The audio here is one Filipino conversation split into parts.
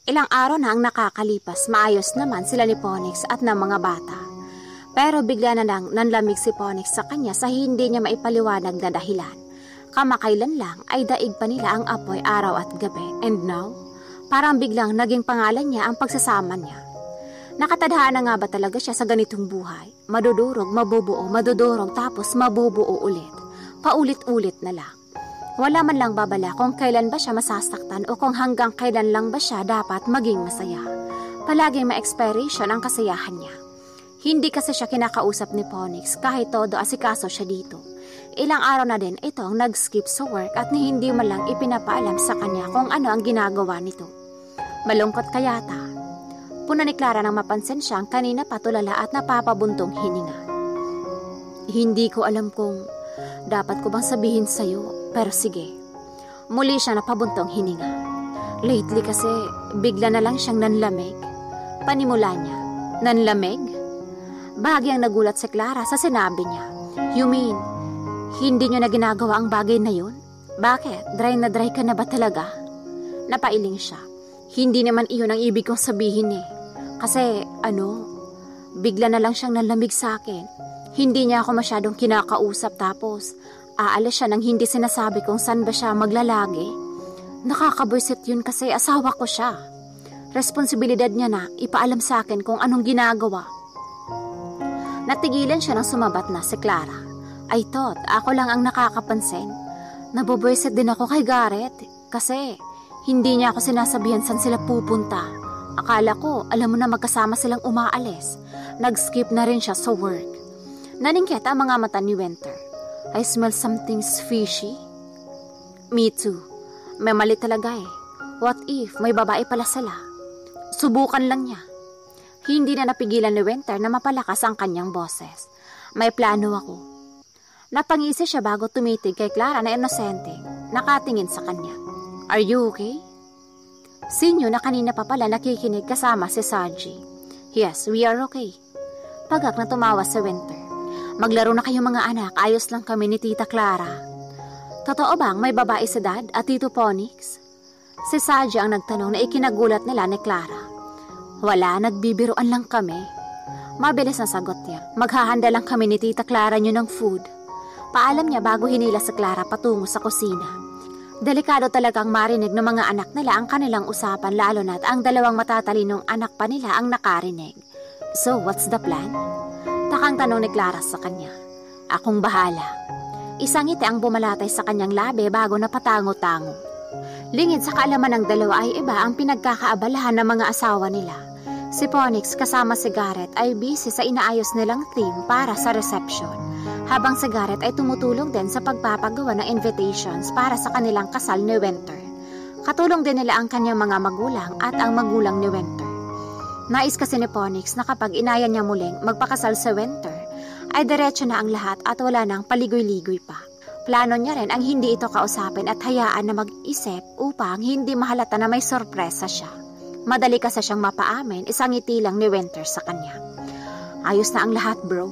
Ilang araw na ang nakakalipas, maayos naman sila ni Ponix at ng mga bata. Pero bigla na lang nanlamig si Ponix sa kanya sa hindi niya maipaliwanag na dahilan. Kamakailan lang ay daig pa nila ang apoy araw at gabi. And now, parang biglang naging pangalan niya ang pagsasama niya. Nakatadhana nga ba talaga siya sa ganitong buhay? Madudurog, mabubuo, madudurog, tapos mabubuo ulit. Paulit-ulit na lang. Wala man lang babala kung kailan ba siya masasaktan o kung hanggang kailan lang ba siya dapat maging masaya. Palaging ma-expiration ang kasiyahan niya. Hindi kasi siya kinakausap ni Ponix kahit todo asikaso siya dito. Ilang araw na din itong nag-skip sa work at hindi man lang ipinapaalam sa kanya kung ano ang ginagawa nito. Malungkot kayata. Puna ni Clara nang mapansin siyang kanina patulala at napapabuntong hininga. Hindi ko alam kung dapat ko bang sabihin sa'yo, pero sige. Muli siya napabuntong hininga. Lately kasi, bigla na lang siyang nanlamig. Panimula niya, nanlamig? Bahagyang nagulat si Clara sa sinabi niya. You mean, hindi niyo na ginagawa ang bagay na yun? Bakit? Dry na dry ka na ba talaga? Napailing siya. Hindi naman iyon ang ibig kong sabihin eh. Kasi, bigla na lang siyang nanlamig sa akin. Hindi niya ako masyadong kinakausap tapos aalis siya nang hindi sinasabi kung saan ba siya maglalagi. Nakakabwisit yun kasi asawa ko siya. Responsibilidad niya na ipaalam sa akin kung anong ginagawa. Natigilan siya nang sumabat na si Clara. I thought ako lang ang nakakapansin. Nabubwisit din ako kay Garrett kasi hindi niya ako sinasabihan saan sila pupunta. Akala ko alam mo na magkasama silang umaalis. Nag-skip na rin siya sa work. Naningkit ang mga mata ni Winter. I smell something fishy. Me too. May mali talaga eh. What if may babae pala sila? Subukan lang niya. Hindi na napigilan ni Winter na mapalakas ang kanyang boses. May plano ako. Napangisi siya bago tumitig kay Clara na inosente. Nakatingin sa kanya. Are you okay? Sinyo na kanina pa pala nakikinig kasama si Saji. Yes, we are okay. Pagak na tumawa si Winter. Maglaro na kayo mga anak, ayos lang kami ni Tita Clara. Totoo bang may babae si Dad at Tito Ponix? Si Saji ang nagtanong na ikinagulat nila ni Clara. Wala, nagbibiruan lang kami. Mabilis na sagot niya. Maghahanda lang kami ni Tita Clara niyo ng food. Paalam niya bago hinila si Clara patungo sa kusina. Delikado talagang marinig ng mga anak nila ang kanilang usapan lalo na't ang dalawang matatalinong anak pa nila ang nakarinig. So, what's the plan? Takang tanong ni Clara sa kanya. Akong bahala. Isang ngiti ang bumalatay sa kanyang labi bago napatango-tango. Lingid sa kaalaman ng dalawa ay iba ang pinagkakaabalahan ng mga asawa nila. Si Ponix kasama si Garrett ay busy sa inaayos nilang theme para sa reception. Habang si Garrett ay tumutulong din sa pagpapagawa ng invitations para sa kanilang kasal ni Winter. Katulong din nila ang kanyang mga magulang at ang magulang ni Winter. Nais kasi ni Ponix na kapag inaya niya muling magpakasal sa Winter, ay diretso na ang lahat at wala nang paligoy-ligoy pa. Plano niya rin ang hindi ito kausapin at hayaan na mag-isip upang hindi mahalata na may sorpresa siya. Madali kasi siyang mapaamin, isang ngiti lang ni Winter sa kanya. Ayos na ang lahat, bro.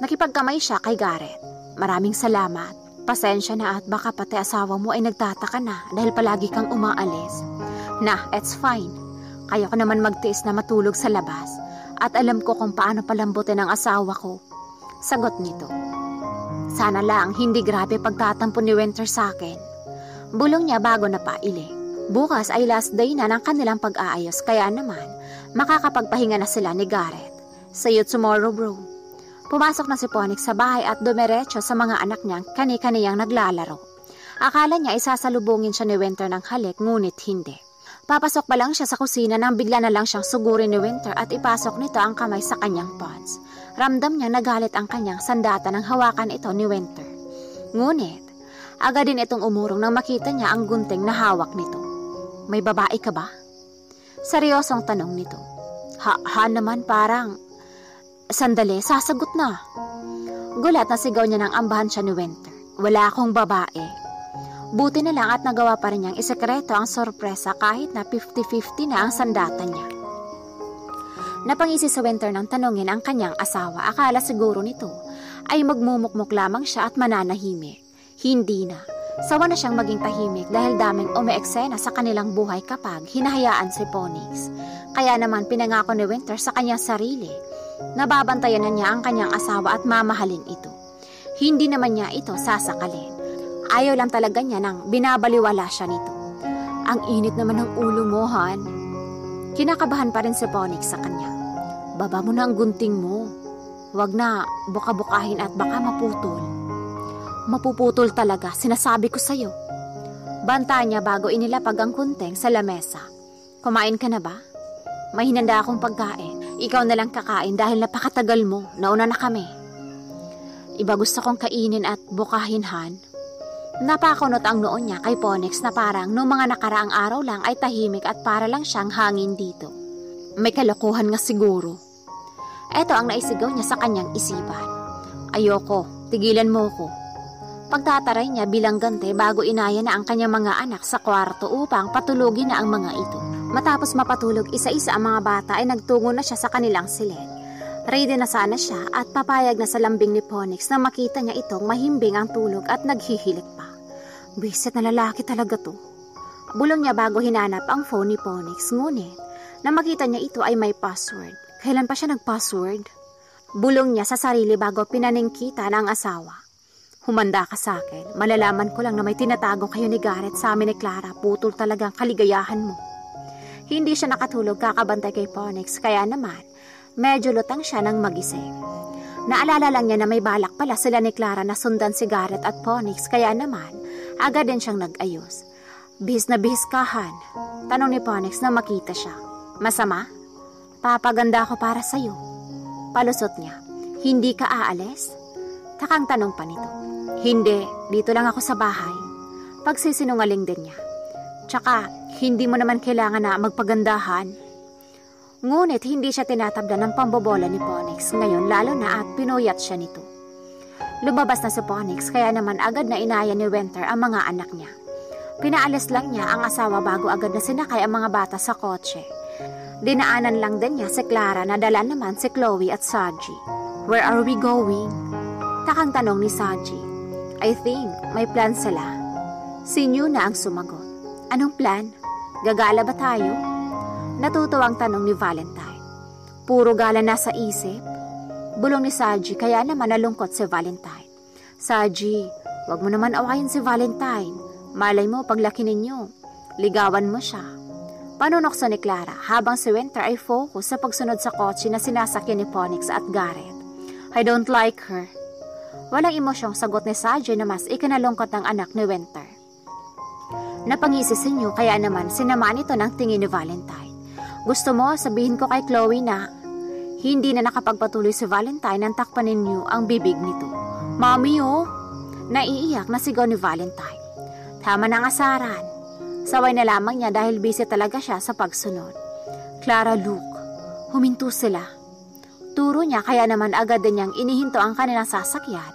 Nakipagkamay siya kay Garrett. Maraming salamat. Pasensya na at baka pati asawa mo ay nagtataka na dahil palagi kang umaalis. Nah, it's fine. Kaya ko naman magtiis na matulog sa labas at alam ko kung paano palambutin ang asawa ko. Sagot nito. Sana lang hindi grabe pagtatampo ni Winter sa akin. Bulong niya bago napailing. Bukas ay last day na ng kanilang pag-aayos kaya naman makakapagpahinga na sila ni Garrett. See you tomorrow, bro. Pumasok na si Ponix sa bahay at dumiretso sa mga anak niyang kani-kaniyang naglalaro. Akala niya isasalubungin siya ni Winter ng halik ngunit hindi. Papasok pa lang siya sa kusina nang bigla na lang siyang sugurin ni Winter at ipasok nito ang kamay sa kanyang pants. Ramdam niya nagalit ang kanyang sandata nang hawakan ito ni Winter. Ngunit, agad din itong umurong nang makita niya ang gunting na hawak nito. May babae ka ba? Seryosong tanong nito. Ha naman parang... Sandali, sasagot na. Gulat na sigaw niya nang ambahan siya ni Winter. Wala akong babae. Buti na lang at nagawa pa rin niyang isekreto ang sorpresa kahit na 50-50 na ang sandata niya. Napangisi sa Winter nang tanungin ang kanyang asawa. Akala siguro nito ay magmumukmuk lamang siya at mananahimik. Hindi na. Sawa na siyang maging tahimik dahil daming umeeksena sa kanilang buhay kapag hinahayaan si Phoenix. Kaya naman pinangako ni Winter sa kanyang sarili na babantayan na niya ang kanyang asawa at mamahalin ito. Hindi naman niya ito sasakalin. Ayaw lang talaga niya nang binabaliwala siya nito. Ang init naman ng ulo mo, Han. Kinakabahan pa rin si Phoenix sa kanya. Baba mo na ang gunting mo. Huwag na buka-bukahin at baka maputol. Mapuputol talaga, sinasabi ko sa'yo. Banta niya bago inilapag ang gunting sa lamesa. Kumain ka na ba? May hinanda akong pagkain. Ikaw na lang kakain dahil napakatagal mo. Nauna na kami. Iba gusto kong kainin at bukahin, Han. Napakunot ang noon niya kay Phoenix na parang noong mga nakaraang araw lang ay tahimik at para lang siyang hangin dito. May kalokohan nga siguro. Eto ang naisigaw niya sa kanyang isipan. Ayoko, tigilan mo ko. Pagtataray niya bilang ganti bago inaya na ang kanyang mga anak sa kwarto upang patulugin na ang mga ito. Matapos mapatulog isa-isa ang mga bata ay nagtungo na siya sa kanilang silid. Ready na sana siya at papayag na sa lambing ni Phoenix na makita niya itong mahimbing ang tulog at naghihilik pa. Bisit na lalaki talaga to. Bulong niya bago hinanap ang phone ni Phoenix, ngunit na makita niya ito ay may password. Kailan pa siya nag-password? Bulong niya sa sarili bago pinaningkita ng asawa. Humanda ka sa akin. Malalaman ko lang na may tinatago kayo ni Garrett sa amin ni Clara. Putol talagang kaligayahan mo. Hindi siya nakatulog kakabantay kay Phoenix, kaya naman medyo lutang siya nang magising. Naalala lang niya na may balak pala sila ni Clara na sundan si Garrett at Phoenix, kaya naman agad din siyang nag-ayos. Bihis na bihis ka, Han? Tanong ni Phoenix na makita siya. Masama? Papaganda ako para sa'yo. Palusot niya. Hindi ka aalis? Takang tanong pa nito. Hindi, dito lang ako sa bahay. Pagsisinungaling din niya. Tsaka, hindi mo naman kailangan na magpagandahan. Ngunit hindi siya tinatabla ng pambobola ni Phoenix ngayon lalo na at pinuyat siya nito. Lumabas na si Phoenix kaya naman agad na inaya ni Winter ang mga anak niya. Pinaalis lang niya ang asawa bago agad na sinakay ang mga bata sa kotse. Dinaanan lang din niya si Clara na dala naman si Chloe at Saji. Where are we going? Takang tanong ni Saji. I think may plan sila. Si New na ang sumagot. Anong plan? Gagala ba tayo? Natutuwang tanong ni Valentine. Puro gala na sa isip? Bulong ni Saji kaya naman nalungkot si Valentine. Saji, wag mo naman awayin si Valentine. Malay mo paglaki ninyo. Ligawan mo siya. Panunokso ni Clara habang si Winter ay focus sa pagsunod sa kotse na sinasakyan ni Phoenix at Garrett. I don't like her. Walang emosyong sagot ni Saji na mas ikinalungkot ng anak ni Winter. Napangisi si New kaya naman sinamaan ito ng tingin ni Valentine. Gusto mo sabihin ko kay Chloe na hindi na nakapagpatuloy si Valentine nang takpan ninyo ang bibig nito. Mami oh! Naiiyak na sigaw ni Valentine. Tama ng asaran. Saway na lamang niya dahil busy talaga siya sa pagsunod. Clara, Luke, huminto sila. Turo niya kaya naman agad din niyang inihinto ang kanilang sasakyan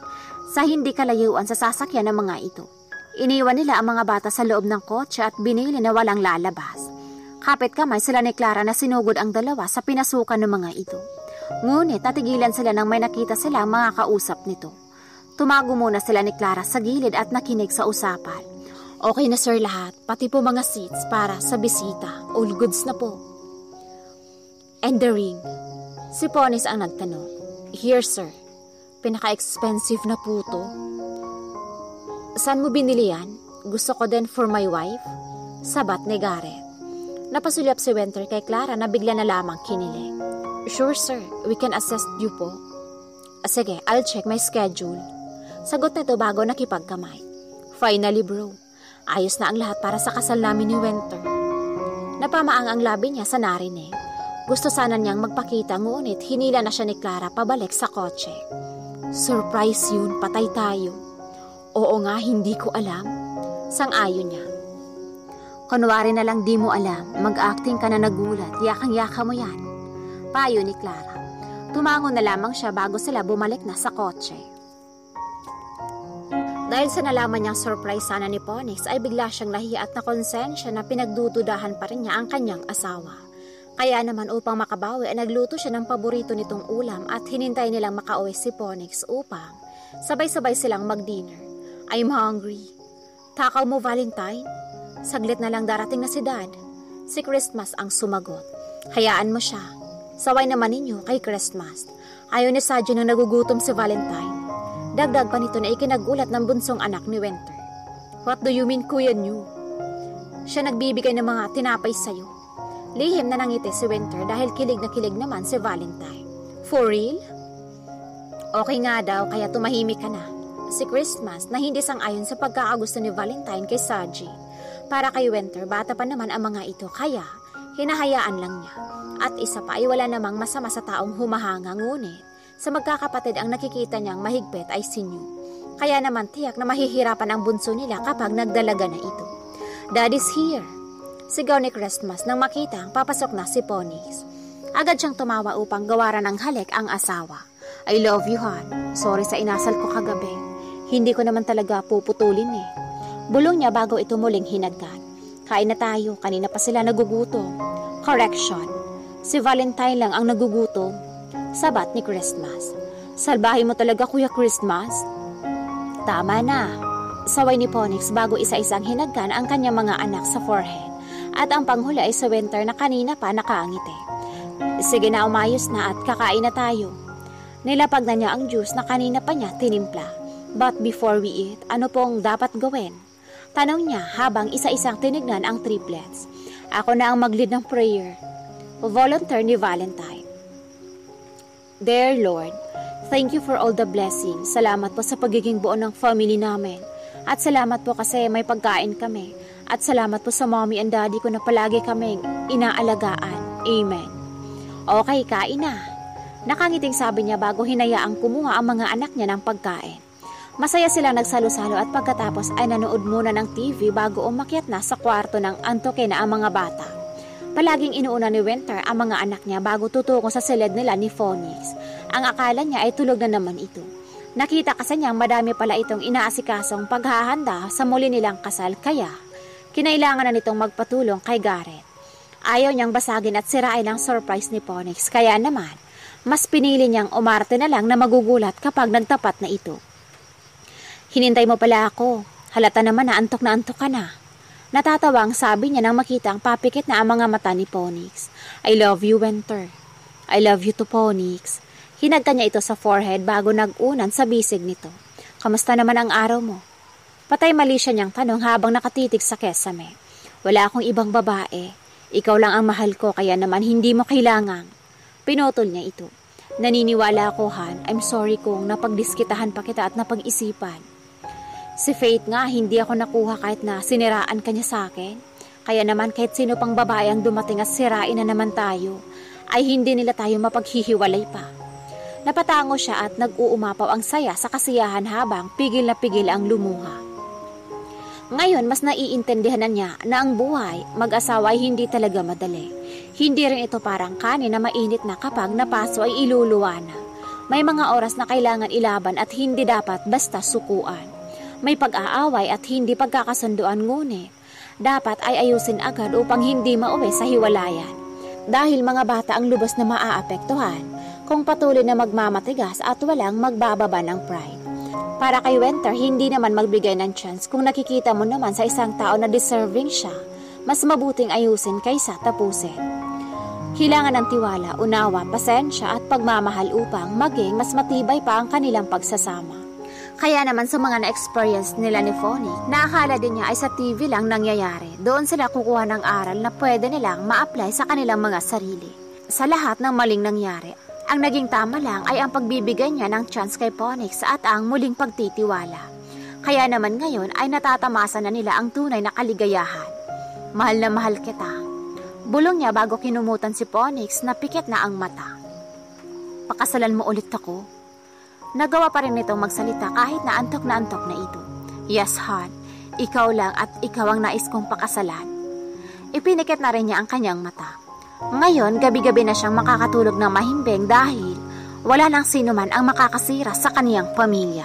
sa hindi kalayuan sa sasakyan ng mga ito. Iniwan nila ang mga bata sa loob ng kotse at binili na walang lalabas. Kapit kamay sila ni Clara na sinugod ang dalawa sa pinasukan ng mga ito. Ngunit natigilan sila nang may nakita silang mga kausap nito. Tumago muna sila ni Clara sa gilid at nakinig sa usapan. Okay na sir lahat, pati po mga seats para sa bisita. All goods na po. And the ring. Si Phoenix ang nagtanong. Here sir, pinaka-expensive na po to. Saan mo binili yan? Gusto ko din for my wife? Sabat ni Garrett. Napasulyap si Winter kay Clara na bigla na lamang kinilig. Sure sir, we can assist you po. Sige, I'll check my schedule. Sagot nito bago nakipagkamay. Finally bro. Ayos na ang lahat para sa kasal namin ni Winter. Napamaang ang labi niya sa narinig. Gusto sana niyang magpakita ngunit hinila na siya ni Clara pabalik sa kotse. Surprise yun, patay tayo. Oo nga, hindi ko alam. Sang-ayon niya. Kunwari na lang di mo alam, mag-acting ka na nagulat, yakang-yaka mo yan. Payo ni Clara. Tumango na lamang siya bago sila bumalik na sa kotse. Dahil sa nalaman niyang surprise sana ni Phoenix ay bigla siyang nahiya at nakonsensya na pinagdududahan pa rin niya ang kanyang asawa. Kaya naman upang makabawi ay nagluto siya ng paborito nitong ulam at hinintay nilang makauwi si Phoenix upang sabay-sabay silang mag-dinner. I'm hungry. Takaw mo, Valentine? Saglit na lang darating na si Dad. Si Christmas ang sumagot. Hayaan mo siya. Saway naman ninyo kay Christmas. Ayaw ni Sadyo nang nagugutom si Valentine. Dagdag pa nito na ikinagulat ng bunsong anak ni Winter. What do you mean, Kuya New? Siya nagbibigay ng mga tinapay sa'yo. Lihim na nangiti si Winter dahil kilig na kilig naman si Valentine. For real? Okay nga daw, kaya tumahimik ka na. Si Christmas na hindi sang-ayon sa pagkakagusto ni Valentine kay Saji. Para kay Winter, bata pa naman ang mga ito, kaya hinahayaan lang niya. At isa pa ay wala namang masama sa taong humahanga, ngunit sa magkakapatid ang nakikita niyang mahigpit ay si New. Kaya naman tiyak na mahihirapan ang bunso nila kapag nagdalaga na ito. Dad is here. Sigaw ni Christmas nang makitang papasok na si Ponix. Agad siyang tumawa upang gawaran ng halik ang asawa. I love you, hon. Sorry sa inasal ko kagabi. Hindi ko naman talaga puputulin eh. Bulong niya bago ito muling hinagkan. Kain na tayo, kanina pa sila nagugutom. Correction. Si Valentine lang ang nagugutom. Sabat ni Christmas. Salbahe mo talaga, Kuya Christmas. Tama na. Saway ni Ponix bago isa-isang hinagkan ang kanyang mga anak sa forehead. At ang panghuli ay si Winter na kanina pa nakaangiti. Sige na, umayos na at kakain na tayo. Nilapag na niya ang juice na kanina pa niya tinimpla. But before we eat, ano pong dapat gawin? Tanong niya habang isa-isang tinignan ang triplets. Ako na ang mag-lead ng prayer. Volunteer ni Valentine. Dear Lord, thank you for all the blessings. Salamat po sa pagiging buo ng family namin. At salamat po kasi may pagkain kami. At salamat po sa mommy and daddy ko na palagi kaming inaalagaan. Amen. Okay, kain na. Nakangiting sabi niya bago hinayaang kumuha ang mga anak niya ng pagkain. Masaya silang nagsalo-salo at pagkatapos ay nanood muna ng TV bago umakyat na sa kwarto ng antoke na ang mga bata. Palaging inuuna ni Winter ang mga anak niya bago tutungo sa silid nila ni Ponix. Ang akala niya ay tulog na naman ito. Nakita kasi niyang madami pala itong inaasikasong paghahanda sa muli nilang kasal kaya kinailangan na nitong magpatulong kay Garrett. Ayaw niyang basagin at sirain ang surprise ni Ponix kaya naman mas pinili niyang umarte na lang na magugulat kapag nagtapat na ito. Hinintay mo pala ako. Halata naman na antok ka na. Natatawa ang sabi niya nang makita ang papikit na ang mga mata ni Ponix. I love you, Winter. I love you to Ponix. Hinagka niya ito sa forehead bago nag-unan sa bisig nito. Kamusta naman ang araw mo? Patay mali siya niyang tanong habang nakatitig sa kesame. Wala akong ibang babae. Ikaw lang ang mahal ko kaya naman hindi mo kailangang. Pinutol niya ito. Naniniwala ako, Han. I'm sorry kung napagdiskitahan pa kita at napag-isipan. Si Faith nga, hindi ako nakuha kahit na siniraan ka niya sa akin. Kaya naman kahit sino pang babae ang dumating at sirain na naman tayo, ay hindi nila tayo mapaghihiwalay pa. Napatango siya at nag-uumapaw ang saya sa kasiyahan habang pigil na pigil ang lumuha. Ngayon, mas naiintindihan na niya na ang buhay mag-asawa ay hindi talaga madali. Hindi rin ito parang kanin na mainit na kapag napaso ay iluluwa na. May mga oras na kailangan ilaban at hindi dapat basta sukuan. May pag-aaway at hindi pagkakasunduan ngunit dapat ay ayusin agad upang hindi mauwi sa hiwalayan. Dahil mga bata ang lubos na maaapektuhan kung patuloy na magmamatigas at walang magbababa ng pride. Para kay Winter, hindi naman magbigay ng chance kung nakikita mo naman sa isang tao na deserving siya, mas mabuting ayusin kaysa tapusin. Kailangan ng tiwala, unawa, pasensya at pagmamahal upang maging mas matibay pa ang kanilang pagsasama. Kaya naman sa mga na-experience nila ni Fonny, naakala din niya ay sa TV lang nangyayari. Doon sila kukuha ng aral na pwede nilang ma-apply sa kanilang mga sarili. Sa lahat ng maling nangyari, ang naging tama lang ay ang pagbibigay niya ng chance kay Ponix at ang muling pagtitiwala. Kaya naman ngayon ay natatamasa na nila ang tunay na kaligayahan. Mahal na mahal kita. Bulong niya bago kinumutan si Ponix na pikit na ang mata. Pakasalan mo ulit ako. Nagawa pa rin nitong magsalita kahit na antok na ito. Yes, Han. Ikaw lang at ikaw ang nais kong pakasalan. Ipinikit na rin niya ang kanyang mata. Ngayon, gabi-gabi na siyang makakatulog ng mahimbing dahil wala nang sino man ang makakasira sa kaniyang pamilya.